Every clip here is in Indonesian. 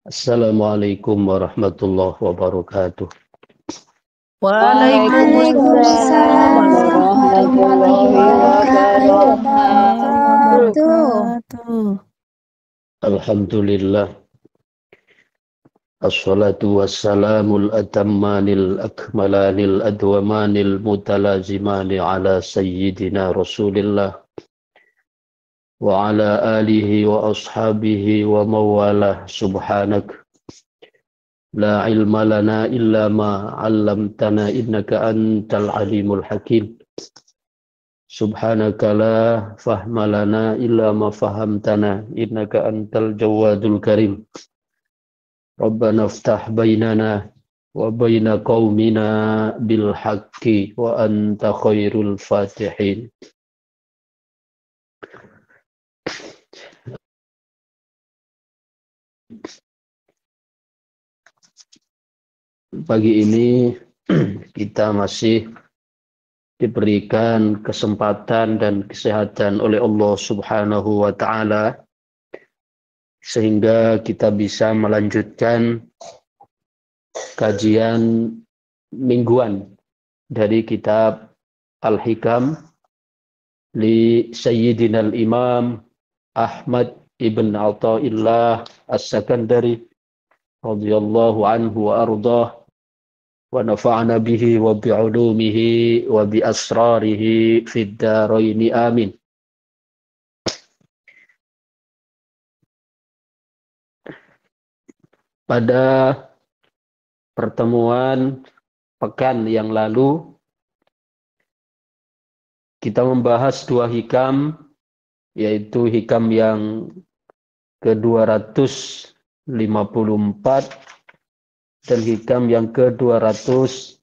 Assalamualaikum warahmatullahi wabarakatuh. Waalaikumsalam Waalaikumsalam warahmatullahi warahmatullahi wabarakatuh. wabarakatuh. Alhamdulillah. Assalatu wassalamul atammanil akmalanil adwamanil mutalazimani ala sayyidina Rasulillah wa ala alihi wa ashabihi wa mawalah. Subhanak la ilma lana illa ma 'allamtana innaka antal alimul hakim. Subhanaka la fahma lana illa ma fahamtana innaka antal jawadul karim. Rabbana iftah bainana wa baina qaumina bil haqqi wa anta khairul fatihin. Pagi ini kita masih diberikan kesempatan dan kesehatan oleh Allah Subhanahu wa taala sehingga kita bisa melanjutkan kajian mingguan dari kitab Al-Hikam li Sayyidina Al-Imam Ahmad ibn Athaillah As-Sakandari radhiyallahu anhu wa ardah wa nafa'ana bihi wa bi'ulumihi wa bi asrarihi fid dharain amin. Pada pertemuan pekan yang lalu kita membahas dua hikam, yaitu hikam yang ke-254 dan hikam yang ke-255.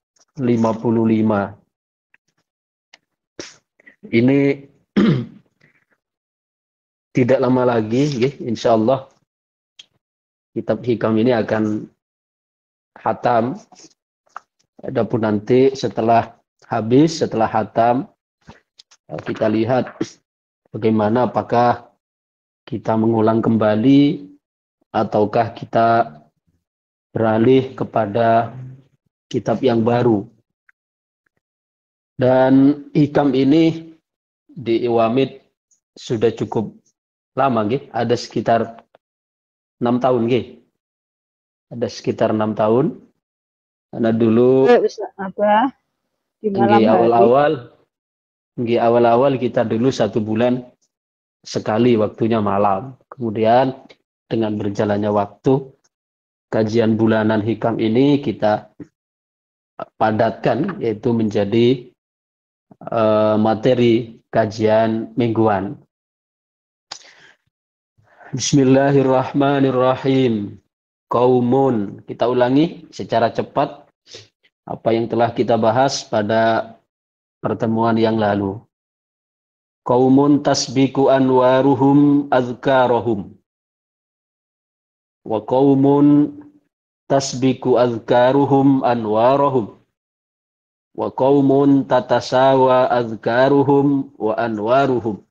Ini tidak lama lagi, insyaallah kitab hikam ini akan khatam. Adapun nanti setelah habis, setelah khatam, kita lihat bagaimana, apakah kita mengulang kembali ataukah kita beralih kepada kitab yang baru. Dan hikam ini di Iwamid sudah cukup lama, ada sekitar 6 tahun. Ada sekitar 6 tahun. Karena dulu Di malam awal-awal kita dulu 1 bulan sekali waktunya malam. Kemudian dengan berjalannya waktu, kajian bulanan hikam ini kita padatkan, yaitu menjadi materi kajian mingguan. Bismillahirrahmanirrahim. Qaumun, kita ulangi secara cepat apa yang telah kita bahas pada pertemuan yang lalu. Qaumun tasbiku anwaruhum azkarahum. Wa qaumun tasbiku azkaruhum anwarahum. Wa qaumun tatasawa azkaruhum wa anwaruhum.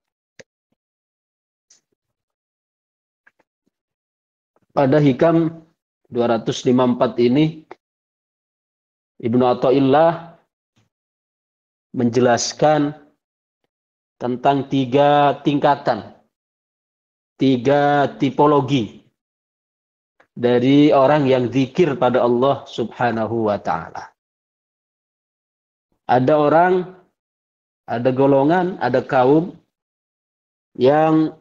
Pada hikam 254 ini Ibnu Athaillah menjelaskan tentang 3 tingkatan, 3 tipologi dari orang yang zikir pada Allah Subhanahu wa ta'ala. Ada orang, ada golongan, ada kaum yang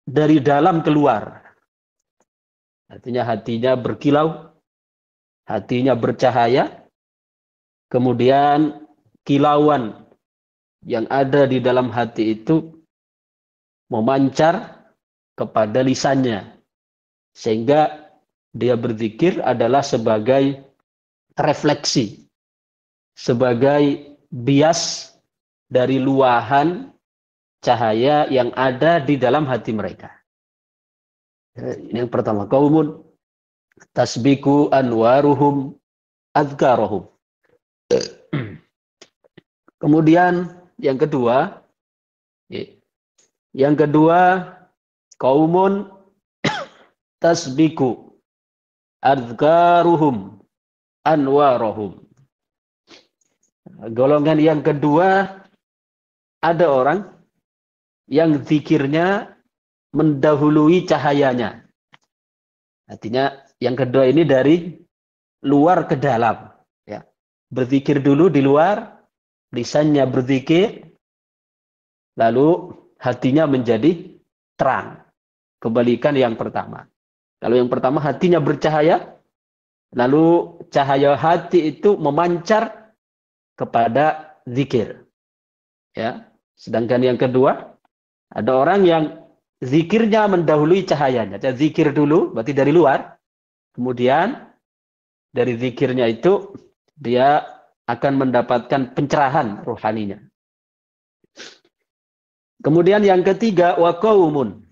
dari dalam keluar. Artinya hatinya berkilau, hatinya bercahaya, kemudian kilauan yang ada di dalam hati itu memancar kepada lisannya. Sehingga dia berzikir adalah sebagai refleksi, sebagai bias dari luahan cahaya yang ada di dalam hati mereka. Ini yang pertama, qaumun tasbiku anwaruhum azkarahum. Kemudian yang kedua, qaumun tasbiku adzkaruhum anwarohum. Golongan yang kedua, ada orang yang zikirnya mendahului cahayanya. Artinya yang kedua ini dari luar ke dalam. Ya. Berzikir dulu di luar, lisannya berzikir, lalu hatinya menjadi terang. Kebalikan yang pertama. Kalau yang pertama hatinya bercahaya, lalu cahaya hati itu memancar kepada zikir. Ya. Sedangkan yang kedua, ada orang yang zikirnya mendahului cahayanya. Jadi zikir dulu, berarti dari luar. Kemudian dari zikirnya itu dia akan mendapatkan pencerahan rohaninya. Kemudian yang ketiga, wa qaumun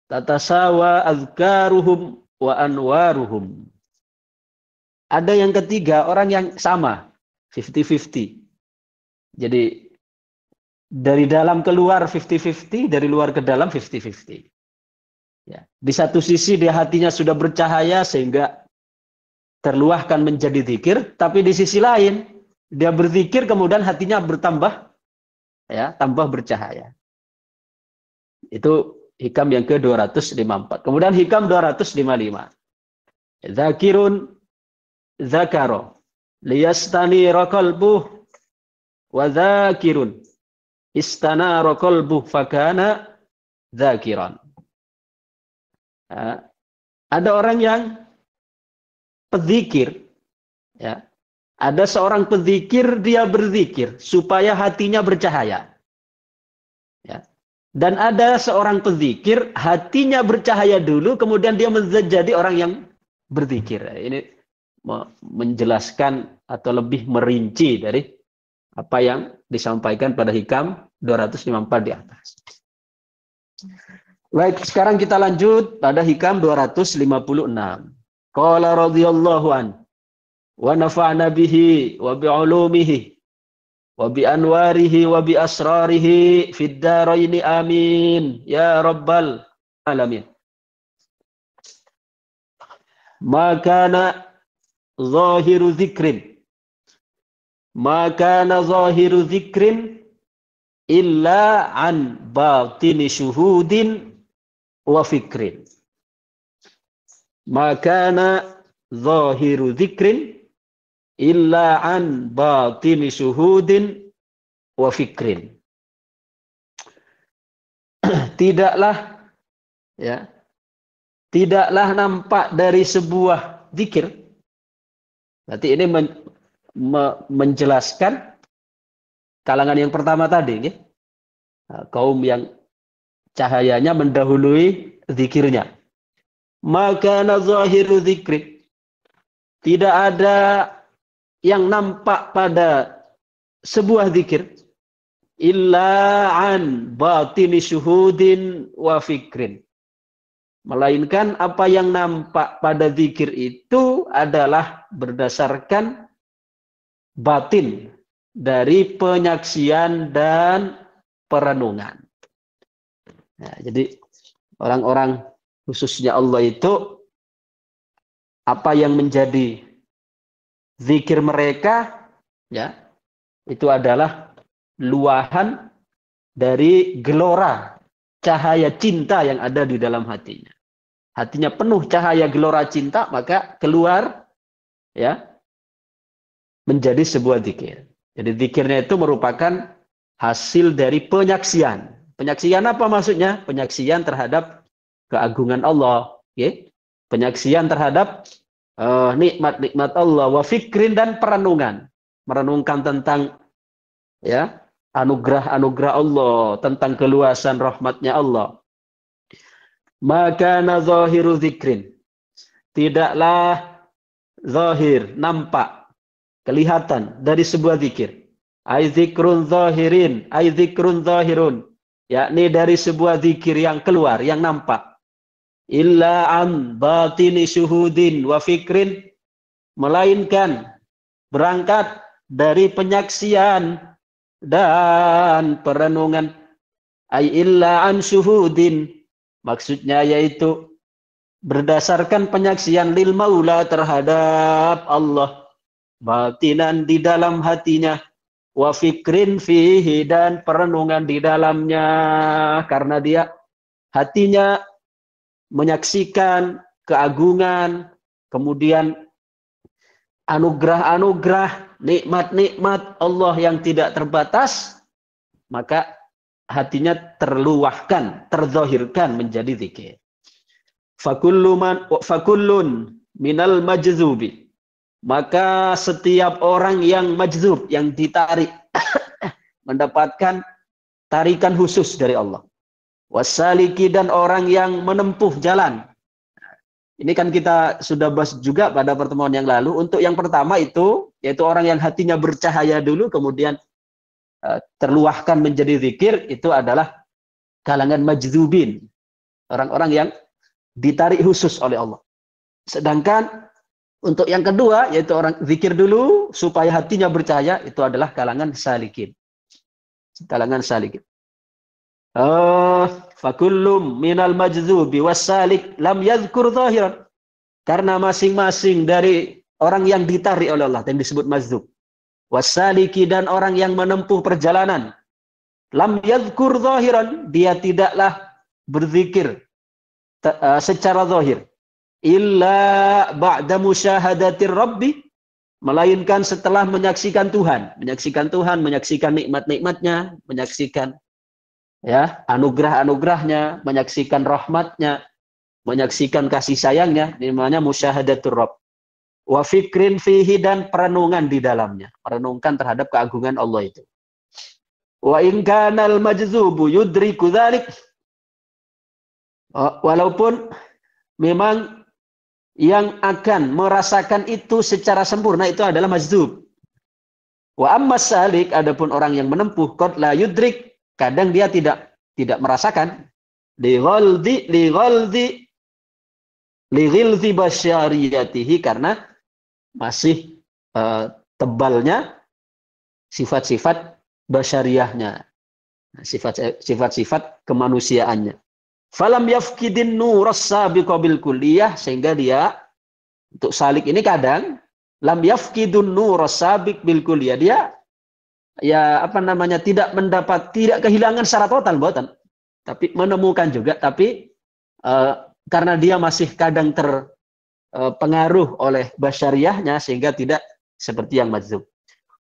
tatasawa azkaruhum wa anwaruhum. Ada yang ketiga, orang yang sama, 50-50. Jadi dari dalam keluar 50-50, dari luar ke dalam 50-50. Ya. Di satu sisi dia hatinya sudah bercahaya sehingga terluahkan menjadi zikir, tapi di sisi lain dia berzikir kemudian hatinya bertambah, ya, tambah bercahaya. Itu hikam yang ke-254. Kemudian hikam 255. Zakirun zakaro liyastanira qalbuh wa zakirun istanara qalbuh fakana zakiran. Ada orang yang pezikir, ya. Ada seorang pezikir, dia berzikir supaya hatinya bercahaya. Ya. Dan ada seorang pezikir, hatinya bercahaya dulu, kemudian dia menjadi orang yang berzikir. Ini menjelaskan atau lebih merinci dari apa yang disampaikan pada hikam 254 di atas. Baik, sekarang kita lanjut pada hikam 256. Qala radhiyallahu an wa nafa'na bihi wa bi'ulumihi wa bi anwarihi wa bi asrarihi fid dharaini amin ya rabbal alamin. Makana zahiru dzikrin illa an batini syuhudin wa fikrin. Makana zahiru dzikrin illa an batini syuhudin wa fikrin. Tidaklah, ya, tidaklah nampak dari sebuah zikir. Berarti ini menjelaskan kalangan yang pertama tadi, ya. Kaum yang cahayanya mendahului zikirnya. Maka zahiru dzikri, tidak ada yang nampak pada sebuah zikir illa an batini syuhudin wa fikrin, melainkan apa yang nampak pada zikir itu adalah berdasarkan batin dari penyaksian dan perenungan. Nah, jadi orang-orang khususnya Allah itu apa yang menjadi zikir mereka, ya, itu adalah luahan dari gelora cahaya cinta yang ada di dalam hatinya. Hatinya penuh cahaya gelora cinta, maka keluar, ya, menjadi sebuah zikir. Jadi zikirnya itu merupakan hasil dari penyaksian. Penyaksian apa maksudnya? Penyaksian terhadap keagungan Allah, ya. Penyaksian terhadap nikmat-nikmat Allah, wa fikrin, dan perenungan. Merenungkan tentang, ya, anugerah-anugerah Allah, tentang keluasan rahmatnya Allah. Maka zahiru dzikrin, tidaklah zahir, nampak, kelihatan dari sebuah zikir. Ai zikrun zahirin, ai zikrun zahirun, yakni dari sebuah zikir yang keluar, yang nampak. Illa an batini syuhudin wa fikrin, melainkan berangkat dari penyaksian dan perenungan. Ay illa an syuhudin, maksudnya yaitu berdasarkan penyaksian lil maula terhadap Allah, batinan di dalam hatinya, wa fikrin fihi dan perenungan di dalamnya, karena dia hatinya menyaksikan keagungan, kemudian anugerah-anugerah, nikmat-nikmat Allah yang tidak terbatas, maka hatinya terluahkan, terzahirkan menjadi zikir. Fakullun minal majzubi, maka setiap orang yang majzub, yang ditarik, mendapatkan tarikan khusus dari Allah. Wasaliki, dan orang yang menempuh jalan. Ini kan kita sudah bahas juga pada pertemuan yang lalu. Untuk yang pertama itu, yaitu orang yang hatinya bercahaya dulu, kemudian terluahkan menjadi zikir, itu adalah kalangan majzubin. Orang-orang yang ditarik khusus oleh Allah. Sedangkan untuk yang kedua, yaitu orang zikir dulu, supaya hatinya bercahaya, itu adalah kalangan salikin. Kalangan salikin. Fakullum minal majzubi wassalik lam yadhkur zahiran. Karena masing-masing dari orang yang ditarik oleh Allah, yang disebut majzub, wassaliki, dan orang yang menempuh perjalanan, lam yadhkur zahiran, dia tidaklah berzikir secara zahir, illa ba'da musyahadatir rabbi, melainkan setelah menyaksikan Tuhan, menyaksikan nikmat-nikmatnya, menyaksikan anugerah-anugerahnya, menyaksikan rahmatnya, menyaksikan kasih sayangnya, namanya musyahadatur rabb. Wa fikrin fihi, dan perenungan di dalamnya, merenungkan terhadap keagungan Allah itu. Wa in kanal majzubu yudriku dzalik, walaupun memang yang akan merasakan itu secara sempurna itu adalah majzub. Wa ammas salik, adapun orang yang menempuh, qad la yudrik, kadang dia tidak merasakan, li ghilzi basyariyatihi, karena masih tebalnya sifat-sifat basyariyahnya, sifat-sifat kemanusiaannya. Falam yafkidin nuras sabiqa bil kulliyah, sehingga dia untuk salik ini kadang lam yafkidun nuras sabiq bil kulliyah, dia tidak kehilangan secara total, buatan, tapi menemukan juga, tapi karena dia masih kadang terpengaruh oleh basyariyahnya, sehingga tidak seperti yang majzub.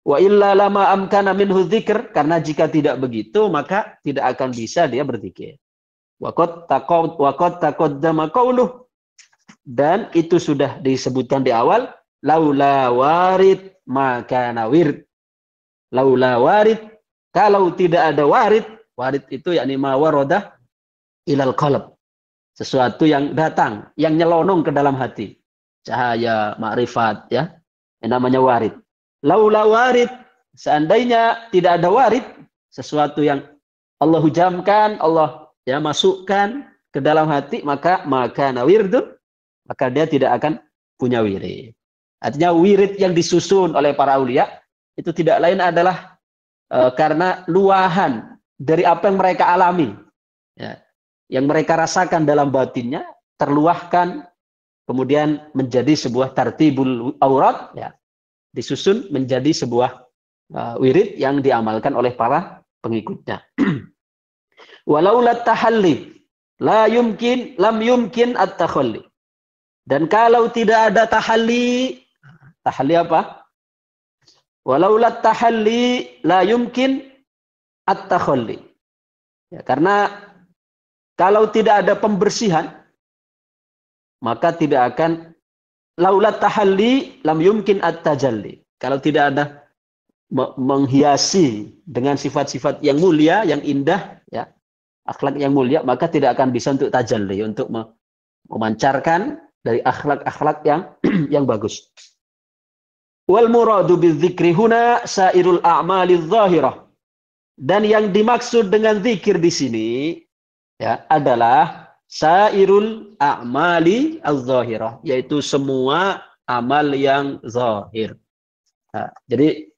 Wa illa lama amkana minhu dzikr, karena jika tidak begitu maka tidak akan bisa dia berzikir. Wa qad taqaddama qauluh, dan itu sudah disebutkan di awal, laula warid maka nawir. Laula warid, kalau tidak ada warid itu yakni ma waradah ilal qalb, sesuatu yang datang, yang nyelonong ke dalam hati, cahaya makrifat, yang namanya warid. Laula warid, seandainya tidak ada warid, sesuatu yang Allah hujamkan, Allah masukkan ke dalam hati, maka nawirdun, maka dia tidak akan punya wirid. Artinya wirid yang disusun oleh para aulia itu tidak lain adalah karena luahan dari apa yang mereka alami, yang mereka rasakan dalam batinnya, terluahkan, kemudian menjadi sebuah tartibul aurat, disusun menjadi sebuah wirid yang diamalkan oleh para pengikutnya. Walaulat tahalli lam yumkin at-takhalli, dan kalau tidak ada tahalli apa? Walaulat tahalli la yumkin at-takhalli. Karena kalau tidak ada pembersihan, maka tidak akan, laulat tahalli lam yumkin at-tajalli. Kalau tidak ada menghiasi dengan sifat-sifat yang mulia, yang indah, akhlak yang mulia, maka tidak akan bisa untuk tajalli, untuk memancarkan dari akhlak-akhlak yang bagus. Wal muradu bidzikri huna sairul a'malidz zahirah. Dan yang dimaksud dengan zikir di sini adalah sairul a'mali az-zahirah, yaitu semua amal yang zahir. Jadi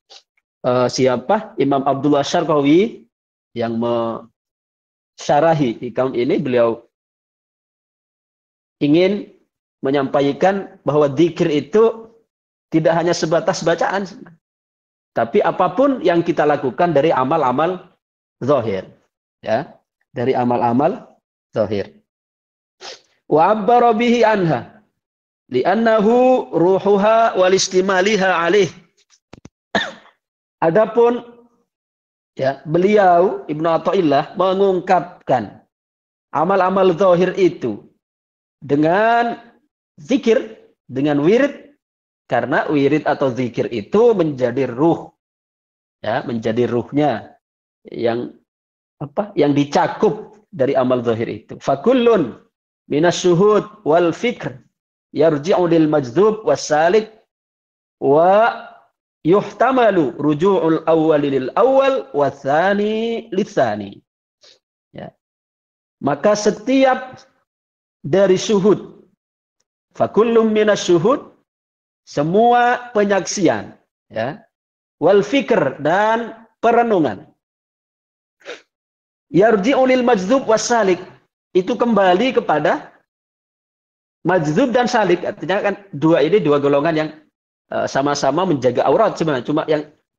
siapa Imam Abdullah Syarqawi yang mensyarahi hikam ini, beliau ingin menyampaikan bahwa zikir itu tidak hanya sebatas bacaan, tapi apapun yang kita lakukan dari amal-amal zahir, ya, dari amal-amal zahir. Wa abbara bihi anha li'annahu ruhuha wal istimaliha alaih. Adapun ya, beliau Ibnu Athaillah mengungkapkan amal-amal zahir itu dengan zikir, dengan wirid, karena wirid atau zikir itu menjadi ruh, ya, menjadi ruhnya yang apa? Yang dicakup dari amal zahir itu. Fakullun minasyuhud wal fikr yarji'u lil majdzub wassalik wa yuhtamalu ruju'ul awwal lil awwal wa tsani litsani. Ya. Maka setiap dari syuhud, fakullum minasyuhud, semua penyaksian, ya, wal fikr, dan perenungan, yarji'u lil majdzub wassalik, itu kembali kepada majdzub dan salik. Artinya kan dua golongan yang sama-sama menjaga aurat sebenarnya. Cuma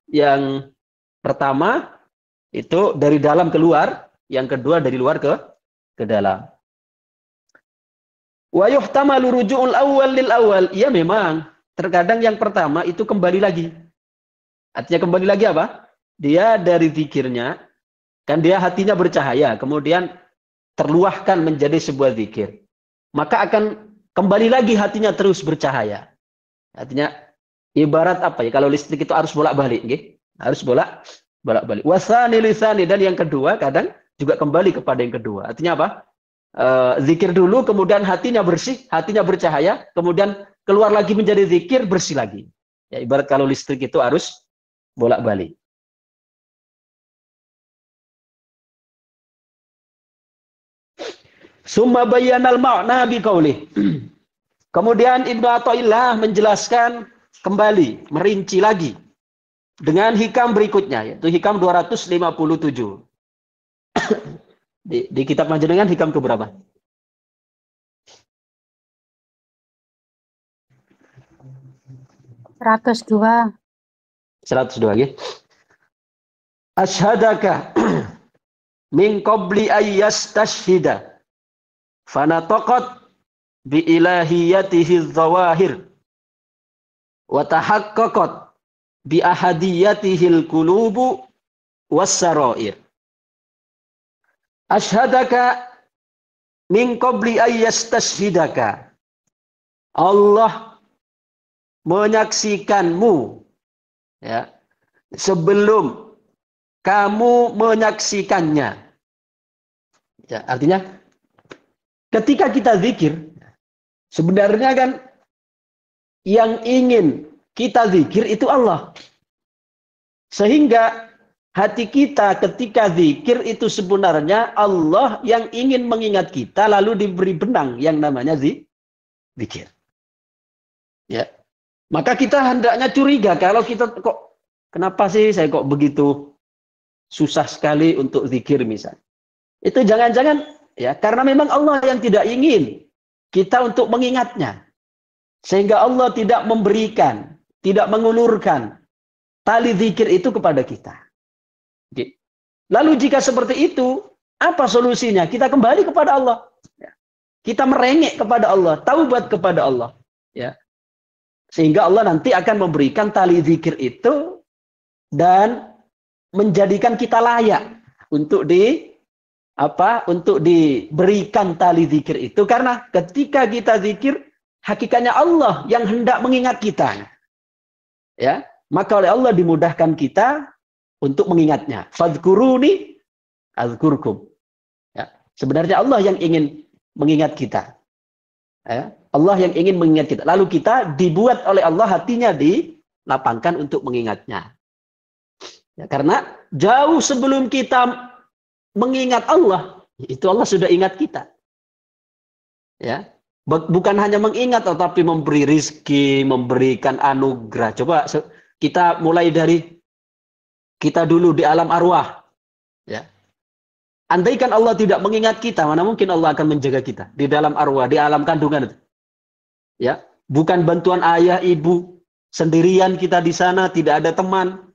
yang pertama itu dari dalam keluar, yang kedua dari luar ke dalam. Wa yuhtamalu ruju'ul awwal lil awwal. Ya memang, terkadang yang pertama itu kembali lagi. Artinya kembali lagi apa? Dia dari zikirnya, kan dia hatinya bercahaya, kemudian terluahkan menjadi sebuah zikir. Maka akan kembali lagi hatinya terus bercahaya. Artinya ibarat apa ya? Kalau listrik itu harus bolak-balik, nggih. Harus bolak-balik. Wasani lisani, dan yang kedua kadang juga kembali kepada yang kedua. Artinya apa? Zikir dulu, kemudian hatinya bersih, hatinya bercahaya, kemudian keluar lagi menjadi zikir, bersih lagi. Ya, ibarat kalau listrik itu harus bolak-balik. Summa bayyanal ma'na biqaulih. Kemudian Ibnu Athaillah menjelaskan kembali, merinci lagi dengan hikam berikutnya, yaitu hikam 257. Di kitab Panjenengan hikam ke berapa? Seratus 102 ya. Ashhadaka min qabli ayyastashhida fanataqat bi ilahiyatihi dzawahir wa tahaqqaqat bi ahadiyatihil qulubu was-sarair. Ashhadaka min qabli ayyastashhidaka. Allah menyaksikanmu, ya, sebelum kamu menyaksikannya. Ya, artinya ketika kita zikir, sebenarnya kan yang ingin kita zikir itu Allah. Sehingga hati kita ketika zikir itu sebenarnya Allah yang ingin mengingat kita, lalu diberi benang yang namanya zikir. Ya. Maka kita hendaknya curiga kalau kita kok, kenapa sih saya kok begitu susah sekali untuk zikir misalnya. Itu jangan-jangan ya karena memang Allah yang tidak ingin kita untuk mengingatnya. Sehingga Allah tidak memberikan, tidak mengulurkan tali zikir itu kepada kita. Lalu jika seperti itu, apa solusinya? Kita kembali kepada Allah. Kita merengek kepada Allah, taubat kepada Allah. Ya. Sehingga Allah nanti akan memberikan tali zikir itu dan menjadikan kita layak untuk diberikan tali zikir itu. Karena ketika kita zikir, hakikatnya Allah yang hendak mengingat kita. Ya, maka oleh Allah dimudahkan kita untuk mengingatnya. Fadhkuruni azkurkum. Ya, sebenarnya Allah yang ingin mengingat kita. Ya, Allah yang ingin mengingat kita. Lalu kita dibuat oleh Allah hatinya dilapangkan untuk mengingatnya. Ya, karena jauh sebelum kita mengingat Allah, itu Allah sudah ingat kita. Ya, bukan hanya mengingat, tetapi memberi rizki, memberikan anugerah. Coba kita mulai dari kita dulu di alam arwah. Ya. Andaikan Allah tidak mengingat kita, mana mungkin Allah akan menjaga kita di dalam arwah, di alam kandungan itu. Ya, bukan bantuan ayah, ibu. Sendirian kita di sana, tidak ada teman.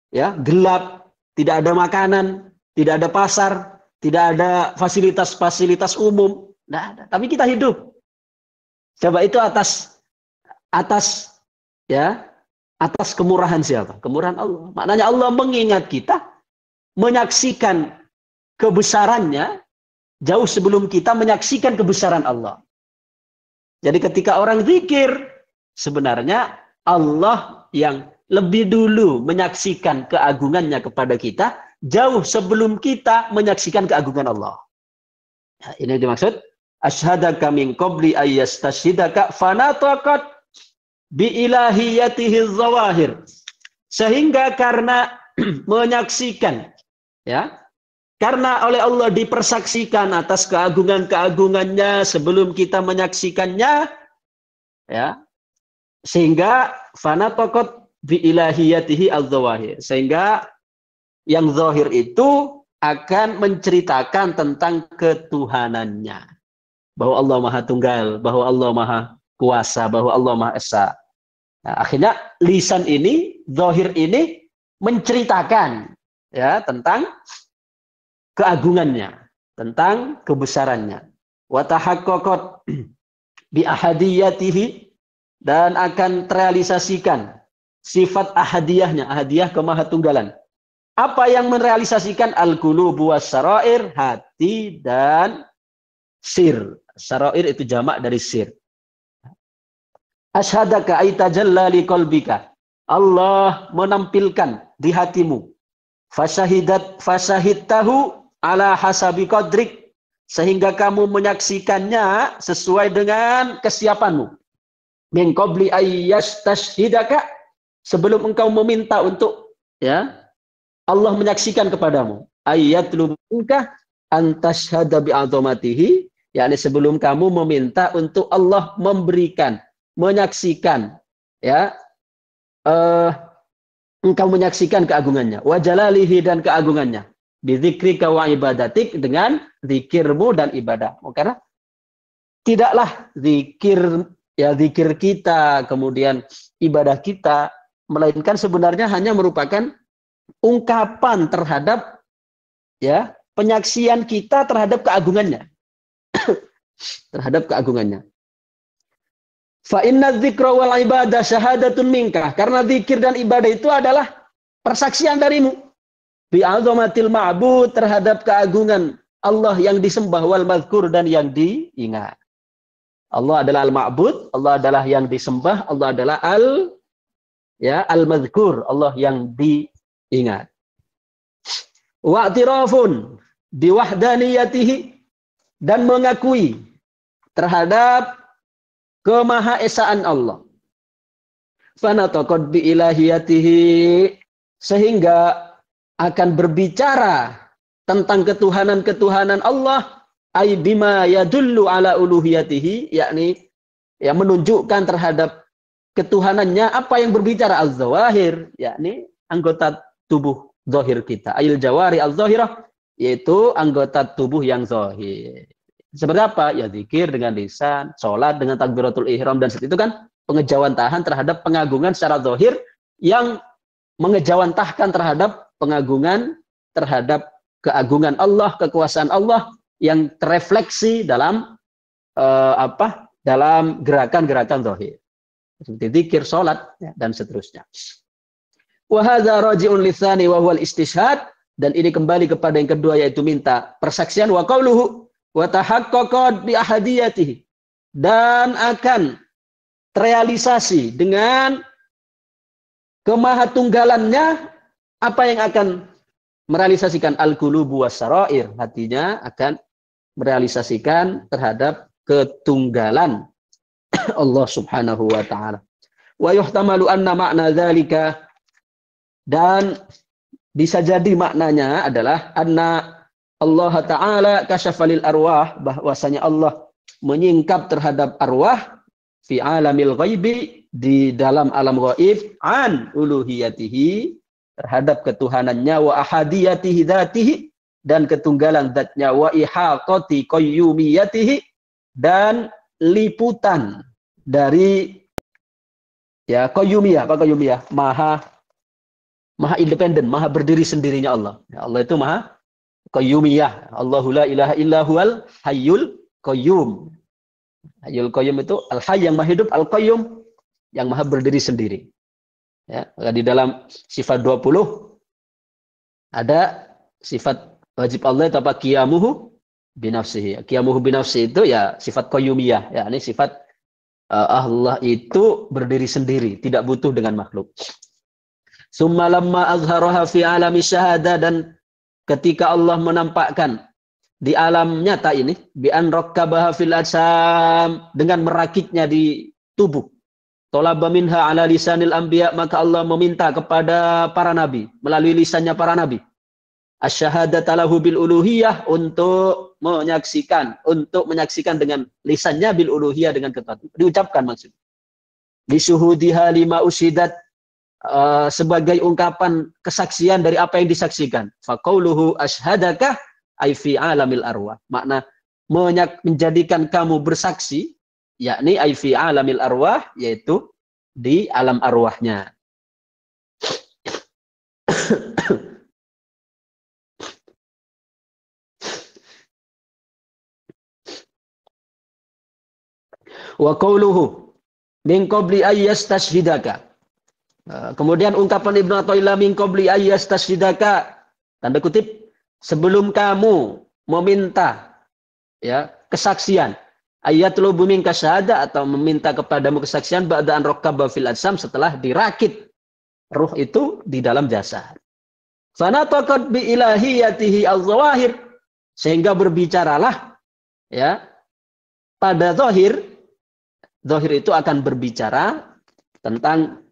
Ya, gelap, tidak ada makanan, tidak ada pasar, tidak ada fasilitas-fasilitas umum. Nggak ada. Tapi kita hidup. Coba itu atas ya, atas kemurahan siapa? Kemurahan Allah. Maknanya Allah mengingat kita, menyaksikan kebesarannya jauh sebelum kita menyaksikan kebesaran Allah. Jadi ketika orang zikir, sebenarnya Allah yang lebih dulu menyaksikan keagungannya kepada kita, jauh sebelum kita menyaksikan keagungan Allah. Nah, ini dimaksud, asyhadaka min qabli ayyastashhidaka fanataqat bi ilahiyatihi zawahir. Sehingga karena menyaksikan, ya, karena oleh Allah dipersaksikan atas keagungan-keagungannya sebelum kita menyaksikannya, ya, sehingga fanataqat bi ilahiyatihi az-zawahir. Sehingga yang zahir itu akan menceritakan tentang ketuhanannya. Bahwa Allah Maha Tunggal, bahwa Allah Maha Kuasa, bahwa Allah Maha Esa. Nah, akhirnya lisan ini, zahir ini menceritakan, ya, tentang keagungannya, tentang kebesarannya. Wa tahaqqaqat bi ahadiyatihi, dan akan terrealisasikan sifat ahadiyahnya, ahadiyah kemahatunggalan. Apa yang merealisasikan al-qulubu was-sarair, hati dan sir. Sarair itu jamak dari sir. Asyhadaka ay tajalla li qalbika. Allah menampilkan di hatimu. Fasahidtahu ala hasabi qadrik, sehingga kamu menyaksikannya sesuai dengan kesiapanmu. Min qabli ayyastashhidaka, sebelum engkau meminta untuk, ya, Allah menyaksikan kepadamu. Ayyatlubunka antashhada bi'azamatihi, yakni sebelum kamu meminta untuk Allah memberikan, menyaksikan, ya, engkau menyaksikan keagungannya, wa jalalihi, dan keagungannya, bidzikrika wa ibadatik, dengan zikirmu dan ibadahmu. Karena tidaklah zikir, ya, zikir kita, kemudian ibadah kita, melainkan sebenarnya hanya merupakan ungkapan terhadap, ya, penyaksian kita terhadap keagungannya. Terhadap keagungannya. Fa inna dzikra wal ibadah syahadatun minka, karena zikir dan ibadah itu adalah persaksian darimu. Bi azamatil ma'bud, terhadap keagungan Allah yang disembah, wal mazkur, dan yang diingat. Allah adalah al-ma'bud, Allah adalah yang disembah, Allah adalah al-mazkur, Allah yang diingat. Wa'tirafun biwahdaniyatihi, dan mengakui terhadap kemahaesaan Allah. Fanataqad bi ilahiyatihi, sehingga akan berbicara tentang ketuhanan-ketuhanan Allah, ay bima yadullu ala uluhiyatihi, yakni, ya, menunjukkan terhadap ketuhanannya apa yang berbicara az-zawahir, yakni anggota tubuh zahir kita, ayil jawari az-zahirah, yaitu anggota tubuh yang zahir. Seperti apa? Ya, zikir dengan lisan, sholat dengan takbiratul ihram, dan seperti itu kan pengejawantahan terhadap pengagungan secara zahir yang mengejawantahkan terhadap pengagungan terhadap keagungan Allah, kekuasaan Allah yang terrefleksi dalam dalam gerakan-gerakan zahir. Seperti zikir, sholat, ya, dan seterusnya. Wa hadza raji'un litsani wa huwal istishhad, dan ini kembali kepada yang kedua, yaitu minta persaksian. Wa qauluhu wa tahaqqaqat bi ahadiyatihi, dan akan terrealisasi dengan kemahatunggalannya. Apa yang akan merealisasikan? Al-qulubu was-sarair, hatinya akan merealisasikan terhadap ketunggalan Allah Subhanahu wa taala. Wa yuhtamalu anna makna dzalika, dan bisa jadi maknanya adalah anna Allah Ta'ala kasyafalil arwah, bahwasanya Allah menyingkap terhadap arwah fi alamil ghaibi, di dalam alam ghaib, an uluhiyatihi, terhadap ketuhanannya, wa ahadiyatihi dzatihi, dan ketunggalan zatnya, wa ihaqati qayyumiyatihi, dan liputan, dari ya qayyumiyah. Apa qayyumiyah? Maha independen, maha berdiri sendirinya Allah. Ya, Allah itu maha qayyumiyah. Allahu la ilaha illa huwal hayyul qayyum. Hayyul qayyum itu al-hayy yang maha hidup, al-qayyum yang maha berdiri sendiri. Ya, di dalam sifat 20 ada sifat wajib Allah itu apa? Qiyamuhu binafsihi. Qiyamuhu binafsihi itu ya sifat qayyumiyah. Ya, ini sifat Allah itu berdiri sendiri, tidak butuh dengan makhluk. Summa lamma azharaha fi alami syahada, dan ketika Allah menampakkan di alam nyata ini, bi an rakkabaha fil ajsam, dengan merakitnya di tubuh. Talaba minha ala lisanil anbiya, maka Allah meminta kepada para nabi melalui lisannya para nabi. Asyhadata lahu bil uluhiyah, untuk menyaksikan dengan lisannya bil uluhiyah, dengan ketaatan. Diucapkan maksudnya. Bisuhudiha lima ushidat, sebagai ungkapan kesaksian dari apa yang disaksikan. Faqauluhu ashhadaka ay fi alamil arwah. Makna menjadikan kamu bersaksi, yakni ay fi alamil arwah, yaitu di alam arwahnya. Wa qauluhu min qabli ayyastashhidaka. Kemudian ungkapan Ibnu Athaillah min qabli ayyastashhidaka, tanda kutip, sebelum kamu meminta ya kesaksian, ayatlubu minka syahada, atau meminta kepadamu kesaksian, ba'da an rakkaba fil ajsam, setelah dirakit ruh itu di dalam jasad. Fanataqat bi ilahiyatihi al-zawahir, sehingga berbicaralah ya pada zahir. Zahir itu akan berbicara tentang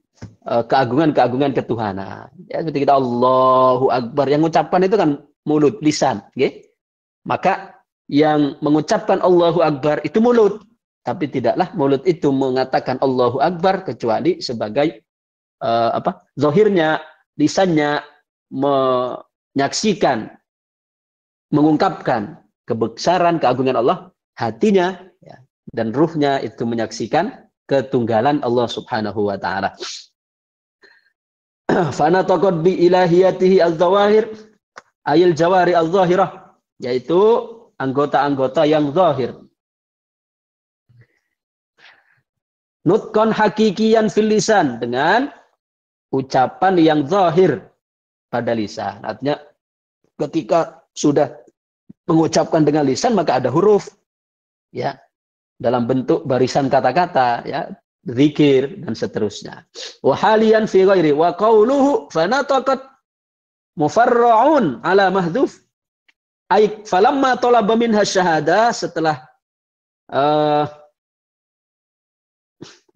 keagungan-keagungan ketuhanan. Ya, seperti kita Allahu Akbar, yang mengucapkan itu kan mulut, lisan, okay? Maka yang mengucapkan Allahu Akbar itu mulut, tapi tidaklah mulut itu mengatakan Allahu Akbar kecuali sebagai zahirnya, lisannya menyaksikan, mengungkapkan kebesaran, keagungan Allah, hatinya ya, dan ruhnya itu menyaksikan ketunggalan Allah Subhanahu wa taala. Fana taqad bi ilahiyatihi az-zawahir ayil jawari az-zahirah, yaitu anggota-anggota yang zahir. Nutqan hakikiyan fil lisan, dengan ucapan yang zahir pada lisan. Artinya ketika sudah mengucapkan dengan lisan, maka ada huruf ya dalam bentuk barisan kata-kata, ya, zikir dan seterusnya. Wa haliyan fi ghairi wa qauluhu fanataqat mufarra'un ala mahdhuf, ay falamma talaba minha syahada, setelah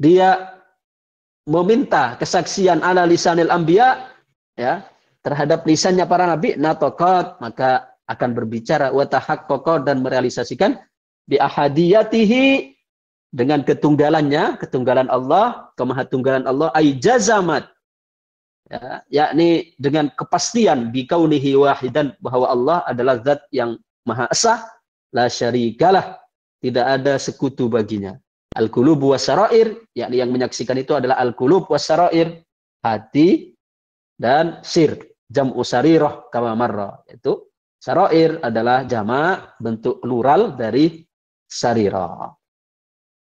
dia meminta kesaksian ala lisanil anbiya, ya, terhadap lisannya para nabi, nataqat, maka akan berbicara, wa tahaqqaqa, dan merealisasikan bi ahadiyatihi, dengan ketunggalannya, ketunggalan Allah, kemahatunggalan Allah, ay jazamat ya, yakni dengan kepastian bi kaunihi wahidan, bahwa Allah adalah zat yang maha esa, la syarikalah, tidak ada sekutu baginya. Al-qulub wasyara'ir, yakni yang menyaksikan itu adalah al-qulub wasyara'ir, hati dan sir, jam'u sarirah kama marra, itu syara'ir adalah jama' bentuk plural dari sarirah.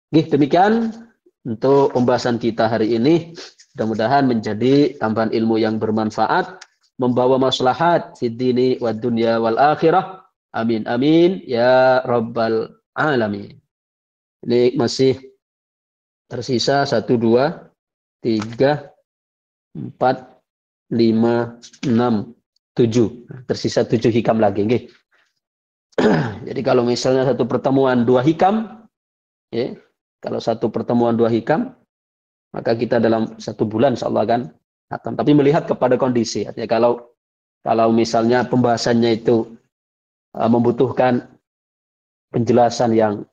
Demikian untuk pembahasan kita hari ini. Mudah-mudahan menjadi tambahan ilmu yang bermanfaat, membawa maslahat fid dini wad dunya wal akhirah. Amin amin ya rabbal alamin. Ini masih tersisa 1 2 3 4 5 6 7. Tersisa 7 hikam lagi, nggih. Jadi kalau misalnya satu pertemuan 2 hikam, ya, kalau satu pertemuan 2 hikam, maka kita dalam 1 bulan insyaallah kan hatam. Tapi melihat kepada kondisi, artinya kalau misalnya pembahasannya itu membutuhkan penjelasan yang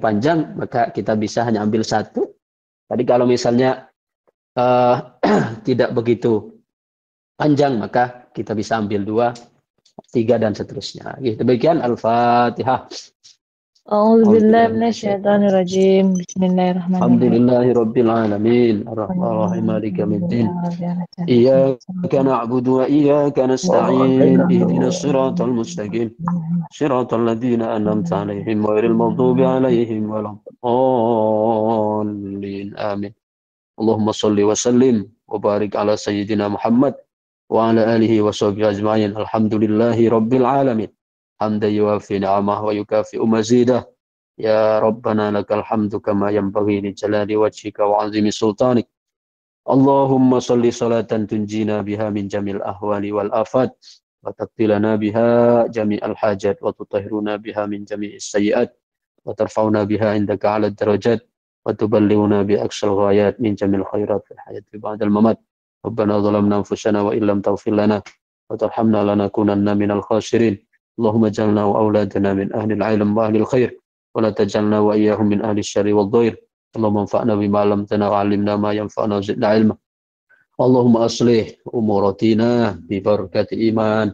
panjang, maka kita bisa hanya ambil 1. Tapi kalau misalnya tidak begitu panjang, maka kita bisa ambil 2, 3 dan seterusnya. Demikian Al-Fatihah. A'udzubillahi minasyaitonirrajim. Bismillahirrahmanirrahim. Alhamdulillahirabbil alamin. Arrahmanirrahim. Maliki yaumiddin. Iyyaka na'budu wa iyyaka nasta'in. Ihdinas siratal mustaqim. Siratal ladzina an'amta 'alaihim ghairil maghdubi 'alaihim waladdallin. Amin. Allahumma shalli wa sallim wa barik ala sayyidina Muhammad wa ala alihi wa sahbihi ajma'in. Alhamdulillahi rabbil alamin. Hamdan yuwafi ni'amah wa yukafi'u mazidah. Ya Rabbana lakal hamdu kama yanbaghi li jalali wajhika wa 'azimi sultanik. Allahumma salli salatan tunjina biha min jamil ahwali wal afat wa taqtilana biha jami'al hajat wa tutahhiruna biha min jami'is sayyi'at wa tarfa'una biha indaka 'ala darajat wa tuballighuna bi aqsal ghayat min jamil khairat fil hayati ba'dal mamat. Rabbana zalamna anfusana wa illam taghfir lana wa tarhamna lanakunanna minal khasirin. Allahumma ij'alna wa auladana min ahlil 'ilm wa ahlil khair wa la taj'alna wa iyyahum min ahli syarri wad dhair. Allahumma anfa'na bima 'allamtana wa 'allimna ma yanfa'una wa zidna 'ilma. Allahumma aslih umuratina bi barakati iman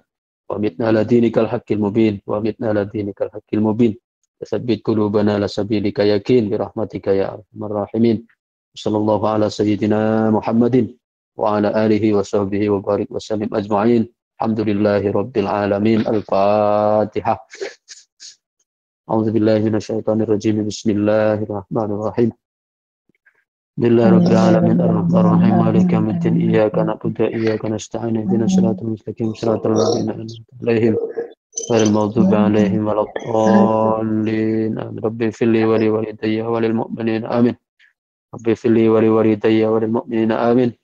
wa mitna ala dinikal haqqil mubin wa mitna ala dinikal haqqil mubin. Tsabbit qulubana la sabilika yakin bi rahmatika ya arhamar rahimin. Sallallahu ala sayyidina Muhammadin wa ala alihi wa sahbihi wa barik wa sallim ajma'in. Alhamdulillahi rabbil alamin. Al-Fatihah. A'udzubillahi minasyaitonirrajim. Bismillahirrahmanirrahim. Alhamdulillahi rabbil alamin. Ar-Rahmanir-Rahim. Maliki yaumiddin. Iyyaka na'budu wa iyyaka nasta'in. Ihdinas siratal mustaqim. Siratal ladzina an'amta 'alaihim ghairil maghdubi 'alaihim waladdallin. Rabbi firli wa li walidayya wa lil mu'minina amin. Rabbi firli wa li walidayya wa lil mu'minina amin.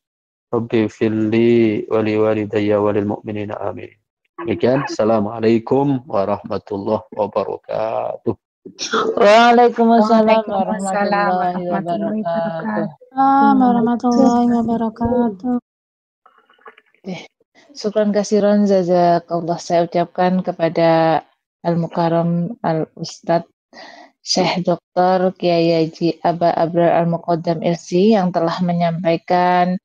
Rabbi firli wa li walidayya wa lil mu'minina amin. Demikian. Assalamualaikum warahmatullahi wabarakatuh. Waalaikumsalam warahmatullahi wabarakatuh. Warahmatullahi wabarakatuh. Syukran kasiran jazakallah saya ucapkan kepada Al-Mukarram Al-Ustadz Syekh Dr. Kiai Haji Aba Abrar Al-Muqaddam LC yang telah menyampaikan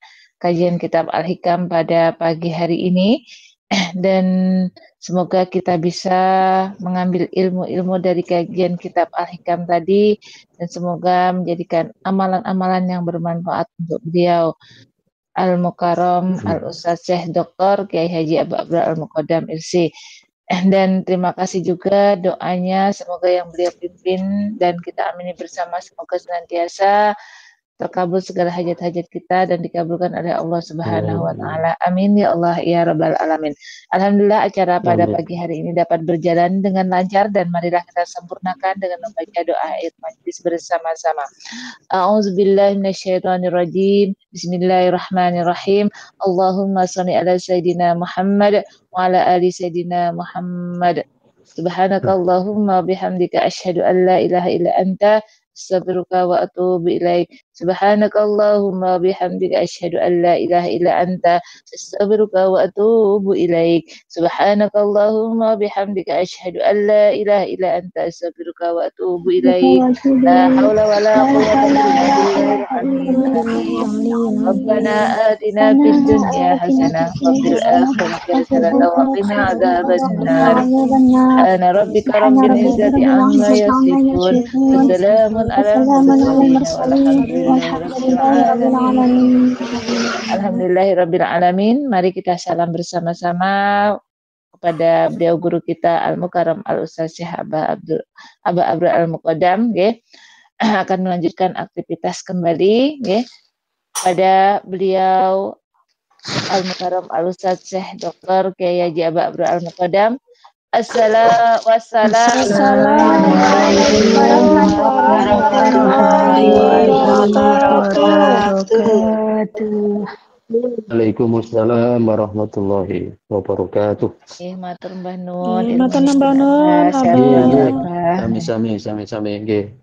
kajian kitab Al-Hikam pada pagi hari ini, dan semoga kita bisa mengambil ilmu-ilmu dari kajian kitab Al-Hikam tadi, dan semoga menjadikan amalan-amalan yang bermanfaat untuk beliau Al-Mukarram Al-Ustadz Syekh Dr. Kiai Haji Aba Abrar Al-Muqaddam LC. Dan terima kasih juga doanya, semoga yang beliau pimpin dan kita amini bersama, semoga senantiasa terkabul segala hajat-hajat kita dan dikabulkan oleh Allah Subhanahu wa taala. Amin ya Allah ya rabbal alamin. Alhamdulillah acara pada pagi hari ini dapat berjalan dengan lancar, dan marilah kita sempurnakan dengan membaca doa ayat majlis bersama-sama. A'udzubillahi minasyaitonirrajim. Bismillahirrahmanirrahim. Allahumma shalli ala sayidina Muhammad wa ala ali sayidina Muhammad. Subhanakallahumma bihamdika asyhadu an la ilaha illa anta astaghfiruka wa atubu ilaik. Subhanakallahumma bihamdika asyhadu an la ilaha illa anta astaghfiruka wa atubu ilaik. Subhanakallahumma bihamdika asyhadu an la ilaha illa anta astaghfiruka wa atubu ilaik. La haula wa la quwwata illa billah. Rabbana atina fid dunya hasanah wa fil akhirati hasanah wa qina adzabannar. Subhana rabbika rabbil izzati amma yasifun. Wassalamun ala mursalin. Alhamdulillahirabbil alamin. Mari kita salam bersama-sama kepada beliau guru kita Al-Mukarram Al-Ustadz Syekh Aba Abrar Al-Muqaddam, akan melanjutkan aktivitas kembali pada beliau Al-Mukarram Al-Ustadz Syekh Dr. Kiai Haji Aba Abrar Al-Muqaddam. Assalamualaikum warahmatullahi wabarakatuh. Waalaikumsalam warahmatullahi wabarakatuh. Matur Mbah Nun. Matur Mbah Nun. Sami-sami nggih.